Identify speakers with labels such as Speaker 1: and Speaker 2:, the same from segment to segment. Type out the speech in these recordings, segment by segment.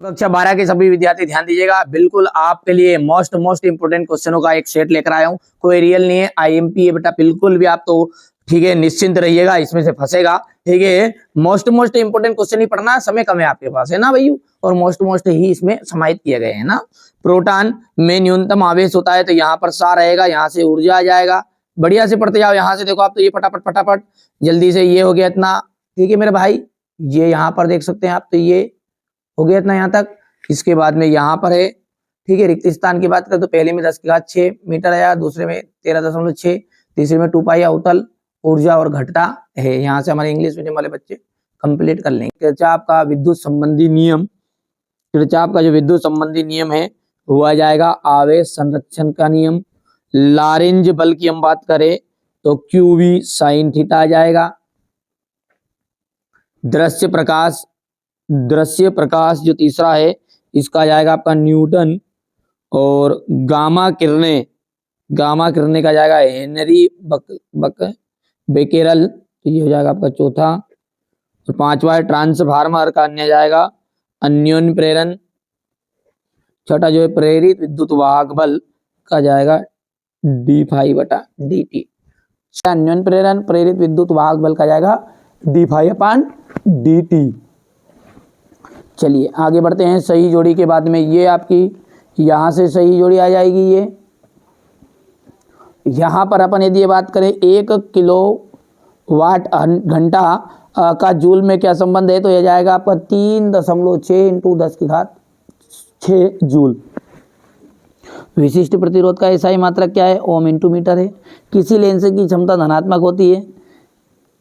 Speaker 1: कक्षा 12 के सभी विद्यार्थी ध्यान दीजिएगा, बिल्कुल आपके लिए मोस्ट इंपोर्टेंट क्वेश्चनों का एक सेट लेकर आया हूं। कोई रियल नहीं है, आईएमपी है बेटा, बिल्कुल भी आप तो ठीक है निश्चिंत रहिएगा, इसमें से फंसेगा। ठीक है, मोस्ट इंपोर्टेंट क्वेश्चन ही पढ़ना, समय कम है आपके पास, है ना भैया, और मोस्ट ही इसमें समाहित किए गए हैं ना। प्रोटॉन में न्यूनतम आवेश होता है, तो यहाँ पर सा रहेगा, यहाँ से ऊर्जा आ जाएगा। बढ़िया से पढ़ते जाओ, यहाँ से देखो आप, तो ये फटाफट जल्दी से ये हो गया इतना। ठीक है मेरे भाई, ये यहाँ पर देख सकते हैं आप, तो ये हो गया इतना यहाँ तक। इसके बाद में यहाँ पर है, ठीक है, रिक्त स्थान की बात करें तो पहले में 10⁶ मीटर आया, दूसरे में 13.6, तीसरे में 2 पाई अवतल ऊर्जा और घटता है। यहाँ से हमारे इंग्लिश मीडियम वाले बच्चे कंप्लीट कर लेंगे। किरचॉफ का विद्युत संबंधी नियम, किरचॉफ का जो विद्युत संबंधी नियम है वो आ जाएगा आवेश संरक्षण का नियम। लॉरेंज बल की हम बात करें तो QV sin थीटा आ जाएगा। दृश्य प्रकाश जो तीसरा है, इसका आ जाएगा आपका न्यूटन। और गामा किरणें का जाएगा हेनरी बेकेरल, तो ये हो जाएगा आपका चौथा। और पांचवा है ट्रांसफार्मर का अन्य जाएगा अन्योन्य प्रेरण। छठा जो है प्रेरित विद्युत वाहक बल का जाएगा d∅/dt। अन्योन्य प्रेरण प्रेरित विद्युत वाहक बल का जाएगा d∅/dt। चलिए आगे बढ़ते हैं। सही जोड़ी के बाद में ये आपकी यहाँ से सही जोड़ी आ जाएगी। ये यहाँ पर अपन यदि ये बात करें 1 किलोवाट घंटा का जूल में क्या संबंध है, तो यह जाएगा आपका 3.6 × 10⁶ जूल। विशिष्ट प्रतिरोध का एसआई मात्रक क्या है, ओम × मीटर है। किसी लेंस की क्षमता धनात्मक होती है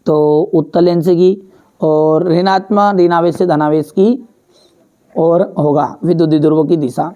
Speaker 1: तो उत्तल लेंस की, और ऋणावेश से धनावेश की और होगा विद्युत ध्रुवों की दिशा।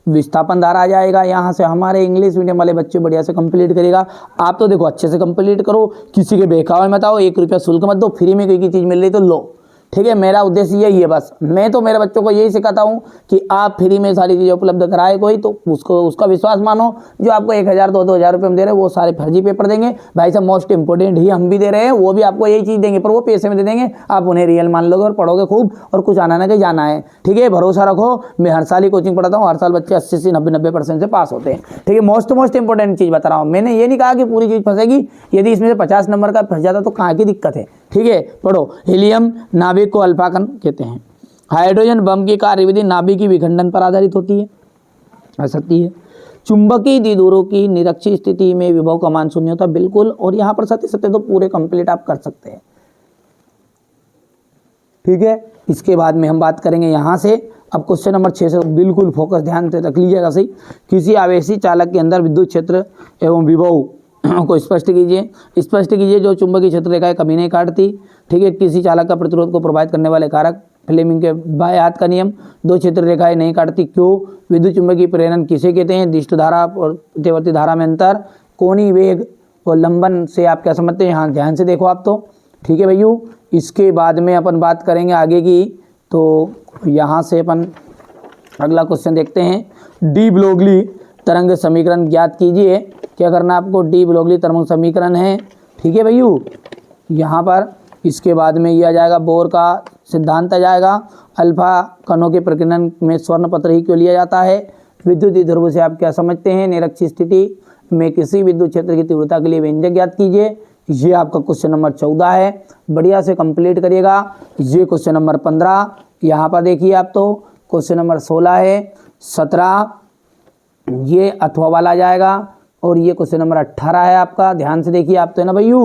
Speaker 1: विस्थापन धारा आ जाएगा। यहाँ से हमारे इंग्लिश मीडियम वाले बच्चे बढ़िया से कंप्लीट करेगा। आप तो देखो अच्छे से कंप्लीट करो, किसी के बहकावे मत आओ, 1 रुपया शुल्क मत दो, फ्री में कोई चीज़ मिल रही तो लो। ठीक है, मेरा उद्देश्य यही है बस। मैं तो मेरे बच्चों को यही सिखाता हूँ कि आप फ्री में सारी चीज़ें उपलब्ध कराए कोई, तो उसका विश्वास मानो। जो आपको 1,000 2,000 रुपये में दे रहे हैं वो सारे फर्जी पेपर देंगे भाई साहब। मोस्ट इंपोर्टेंट ही हम भी दे रहे हैं, वो भी आपको यही चीज़ देंगे, पर वो पैसे में दे देंगे। आप उन्हें रियल मान लोगे और पढ़ोगे खूब, और कुछ आना ना कहीं जाना है। ठीक है, भरोसा रखो। मैं हर साल ही कोचिंग पढ़ाता हूँ, हर साल बच्चे 80 से 90% से पास होते हैं। ठीक है, मोस्ट इंपोर्टेंट चीज़ बता रहा हूँ। मैंने ये नहीं कहा कि पूरी चीज़ फंसेगी, यदि इसमें से 50 नंबर का फंस जाता तो कहाँ की दिक्कत है। ठीक है, पढ़ो। हीलियम नाभिक को अल्फा कण कहते हैं। हाइड्रोजन बम की कार्यविधि नाभिक की विखंडन पर आधारित होती है, असत्य है। चुंबकीय द्विध्रुवों की निरक्षीय स्थिति में विभव का मान 0 होता है, बिल्कुल। और यहाँ पर सत्य तो पूरे कंप्लीट आप कर सकते हैं। ठीक है, इसके बाद में हम बात करेंगे यहाँ से। अब क्वेश्चन नंबर 6 से बिल्कुल फोकस ध्यान से रख लीजिएगा सही। किसी आवेशी चालक के अंदर विद्युत क्षेत्र एवं विभव को स्पष्ट कीजिए। जो चुंबकीय क्षेत्र रेखाएं कभी नहीं काटती। ठीक है, किसी चालक का प्रतिरोध को प्रभावित करने वाले कारक, फ्लेमिंग के बाएं हाथ का नियम। 2 क्षेत्र रेखाएं नहीं काटती, क्यों? विद्युत चुंबकीय प्रेरण किसे कहते हैं? दिष्ट धारा और प्रत्यवर्ती धारा में अंतर, कोणीय वेग और लंबन से आप क्या समझते हैं? यहाँ ध्यान से देखो आप तो। ठीक है भैया, इसके बाद में अपन बात करेंगे आगे की। तो यहाँ से अपन अगला क्वेश्चन देखते हैं। डी ब्रोगली तरंग समीकरण ज्ञात कीजिए। क्या करना आपको? डी ब्रोगली तरंग समीकरण है। ठीक है भैया, यहाँ पर इसके बाद में ये आ जाएगा बोर का सिद्धांत आ जाएगा। अल्फा कणों के प्रकीर्णन में स्वर्ण पत्र ही क्यों लिया जाता है? विद्युत ध्रुव से आप क्या समझते हैं? निरक्षीय स्थिति में किसी विद्युत क्षेत्र की तीव्रता के लिए व्यंजक ज्ञात कीजिए। ये आपका क्वेश्चन नंबर 14 है, बढ़िया से कंप्लीट करिएगा। ये क्वेश्चन नंबर 15, यहाँ पर देखिए आप तो क्वेश्चन नंबर 16 है। 17 ये अथवा वाला आ जाएगा, और ये क्वेश्चन नंबर 18 है आपका। ध्यान से देखिए आप तो, है ना भैया।